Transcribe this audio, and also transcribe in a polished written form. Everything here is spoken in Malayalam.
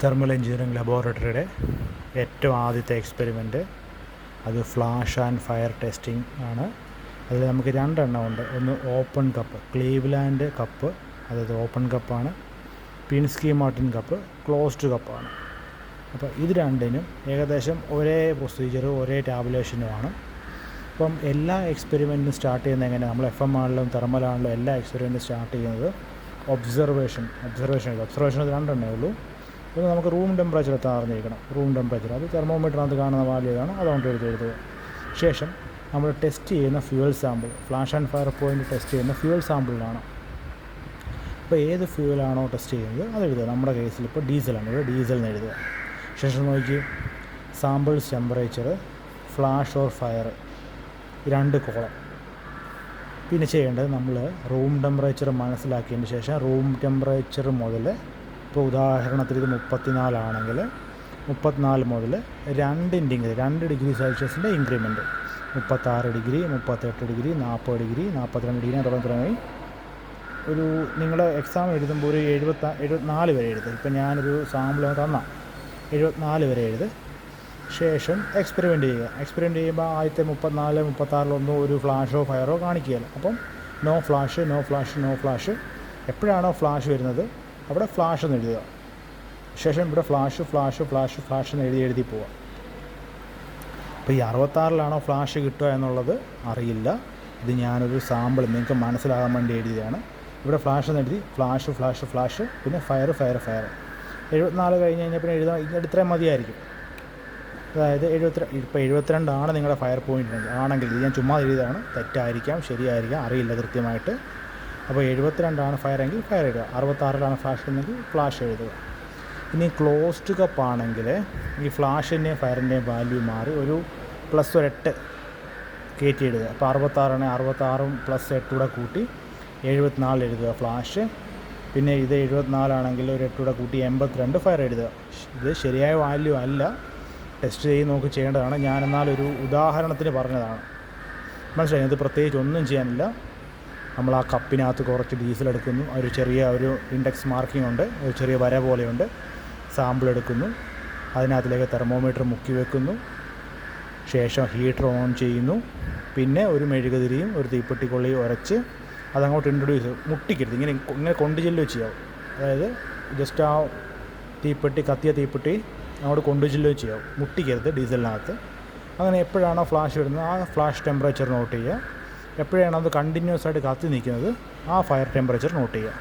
തെർമൽ എഞ്ചിനീയറിംഗ് ലബോറട്ടറിയുടെ ഏറ്റവും ആദ്യത്തെ എക്സ്പെരിമെൻറ്റ് അത് ഫ്ലാഷ് ആൻഡ് ഫയർ ടെസ്റ്റിംഗ് ആണ്. അതിൽ നമുക്ക് രണ്ടെണ്ണം ഉണ്ട്. ഒന്ന് ഓപ്പൺ കപ്പ്, ക്ലീവ്ലാൻഡ് കപ്പ്, അതായത് ഓപ്പൺ കപ്പാണ്. പിൻസ്കി മാർട്ടിൻ കപ്പ് ക്ലോസ്ഡ് കപ്പാണ്. അപ്പോൾ ഇത് രണ്ടിനും ഏകദേശം ഒരേ പ്രൊസീജിയർ, ഒരേ ടാബുലേഷനുമാണ്. അപ്പം എല്ലാ എക്സ്പെരിമെൻറ്റും സ്റ്റാർട്ട് ചെയ്യുന്നത് എങ്ങനെ, നമ്മൾ FM ആണെങ്കിലും തെർമലാണെങ്കിലും എല്ലാ എക്സ്പെരിമെൻറ്റും സ്റ്റാർട്ട് ചെയ്യുന്നത് ഒബ്സർവേഷൻ രണ്ടെണ്ണേ ഉള്ളൂ. ഒന്ന് നമുക്ക് റൂം ടെമ്പറേച്ചർ എത്താൻ അറിഞ്ഞിരിക്കണം. റൂം ടെമ്പറേച്ചർ അത് തെർമോമീറ്ററിനകത്ത് കാണുന്ന വാല്യൂയാണ്, അതുകൊണ്ട് എഴുതുക. ശേഷം നമ്മൾ ടെസ്റ്റ് ചെയ്യുന്ന fuel sample, flash and fire point test ചെയ്യുന്ന ഫ്യൂവൽ സാമ്പിളിലാണ്. അപ്പോൾ ഏത് ഫ്യൂവലാണോ ടെസ്റ്റ് ചെയ്യുന്നത് അത് എഴുതുക. നമ്മുടെ കേസിൽ ഇപ്പോൾ ഡീസലാണ്, ഇവിടെ ഡീസൽ എന്ന് എഴുതുക. ശേഷം നോക്കി samples temperature, flash or fire, രണ്ട് കോളം. പിന്നെ ചെയ്യേണ്ടത് നമ്മൾ റൂം ടെമ്പറേച്ചർ മനസ്സിലാക്കിയതിന് ശേഷം റൂം ടെമ്പറേച്ചർ മുതൽ, ഇപ്പോൾ ഉദാഹരണത്തിൽ ഇത് 34 ആണെങ്കിൽ 34 മുതൽ 2 ഡിഗ്രി സെൽഷ്യസിൻ്റെ increment 36 degree, 38 degree, 40 degree, 42 degree തുടങ്ങി ഒരു നിങ്ങൾ എക്സാം എഴുതുമ്പോൾ ഒരു 74 വരെ എഴുതുക. ഇപ്പം ഞാനൊരു സാമ്പിൾ തന്ന 74 വരെ എഴുത്. ശേഷം എക്സ്പെരിമെൻറ്റ് ചെയ്യുമ്പോൾ ആദ്യത്തെ 34, 36 ഒരു ഫ്ലാഷോ ഫയറോ കാണിക്കുകയില്ല. അപ്പം നോ ഫ്ലാഷ്. എപ്പോഴാണോ ഫ്ലാഷ് വരുന്നത് അവിടെ ഫ്ലാഷ് എന്ന് എഴുതുക. ശേഷം ഇവിടെ ഫ്ലാഷ് എന്ന് എഴുതി പോവുക. അപ്പോൾ ഈ 66 ഫ്ലാഷ് കിട്ടുക എന്നുള്ളത് അറിയില്ല. ഇത് ഞാനൊരു സാമ്പിൾ നിങ്ങൾക്ക് മനസ്സിലാകാൻ വേണ്ടി എഴുതിയതാണ്. ഇവിടെ ഫ്ലാഷ് എന്ന് എഴുതി, ഫ്ലാഷ്, പിന്നെ ഫയർ. 74 കഴിഞ്ഞ് കഴിഞ്ഞാൽ പിന്നെ എഴുതാൻ ഇത്രയും മതിയായിരിക്കും. അതായത് 72 നിങ്ങളുടെ ഫയർ പോയിൻ്റ് ആണെങ്കിൽ, ഇത് ഞാൻ ചുമ്മാ എഴുതിയതാണ്, തെറ്റായിരിക്കാം ശരിയായിരിക്കാം അറിയില്ല കൃത്യമായിട്ട്. അപ്പോൾ 72 ഫയർ എങ്കിൽ ഫയർ എഴുതുക, 66 ഫ്ലാഷ് എന്നെങ്കിൽ ഫ്ലാഷ് എഴുതുക. ഇനി ക്ലോസ്ഡ് കപ്പ് ആണെങ്കിൽ ഈ ഫ്ലാഷിൻ്റെയും ഫയറിൻ്റെയും വാല്യൂ മാറി ഒരു +8 കയറ്റി എഴുതുക. അപ്പോൾ 66 +8 കൂടെ കൂട്ടി 74 എഴുതുക ഫ്ലാഷ്. പിന്നെ ഇത് 74 ഒരു 8 കൂടെ കൂട്ടി 82 ഫയർ എഴുതുക. ഇത് ശരിയായ വാല്യൂ അല്ല, ടെസ്റ്റ് ചെയ്ത് നോക്കി ചെയ്യേണ്ടതാണ്. ഞാനെന്നാലൊരു ഉദാഹരണത്തിന് പറഞ്ഞതാണ്, മനസ്സിലായി. ഇത് പ്രത്യേകിച്ച് ഒന്നും ചെയ്യാനില്ല. നമ്മൾ ആ കപ്പിനകത്ത് കുറച്ച് ഡീസൽ എടുക്കുന്നു, ഒരു ഇൻഡെക്സ് മാർക്കിംഗ് ഉണ്ട്, ഒരു ചെറിയ വര പോലെയുണ്ട്. സാമ്പിൾ എടുക്കുന്നു, അതിനകത്തിലേക്ക് തെർമോമീറ്റർ മുക്കി വെക്കുന്നു. ശേഷം ഹീറ്റർ ഓൺ ചെയ്യുന്നു. പിന്നെ ഒരു മെഴുകുതിരിയും ഒരു തീപ്പെട്ടിക്കൊള്ളിയും ഉരച്ച് അതങ്ങോട്ട് ഇൻട്രൊഡ്യൂസ്, മുട്ടിക്കരുത്, ഇങ്ങനെ കൊണ്ടുചെല്ലുക ചെയ്യാവും. അതായത് ജസ്റ്റ് ആ കത്തിയ തീപ്പെട്ടി അങ്ങോട്ട് കൊണ്ടുചെല്ലുക ചെയ്യാവും, മുട്ടിക്കരുത് ഡീസലിനകത്ത്. അങ്ങനെ എപ്പോഴാണോ ഫ്ലാഷ് വരുന്നത് ആ ഫ്ലാഷ് ടെമ്പറേച്ചർ നോട്ട് ചെയ്യുക. എപ്പോഴാണോ അത് കണ്ടിന്യൂസ് ആയിട്ട് കത്തി നിൽക്കുന്നത് ആ ഫയർ ടെമ്പറേച്ചർ നോട്ട് ചെയ്യുക.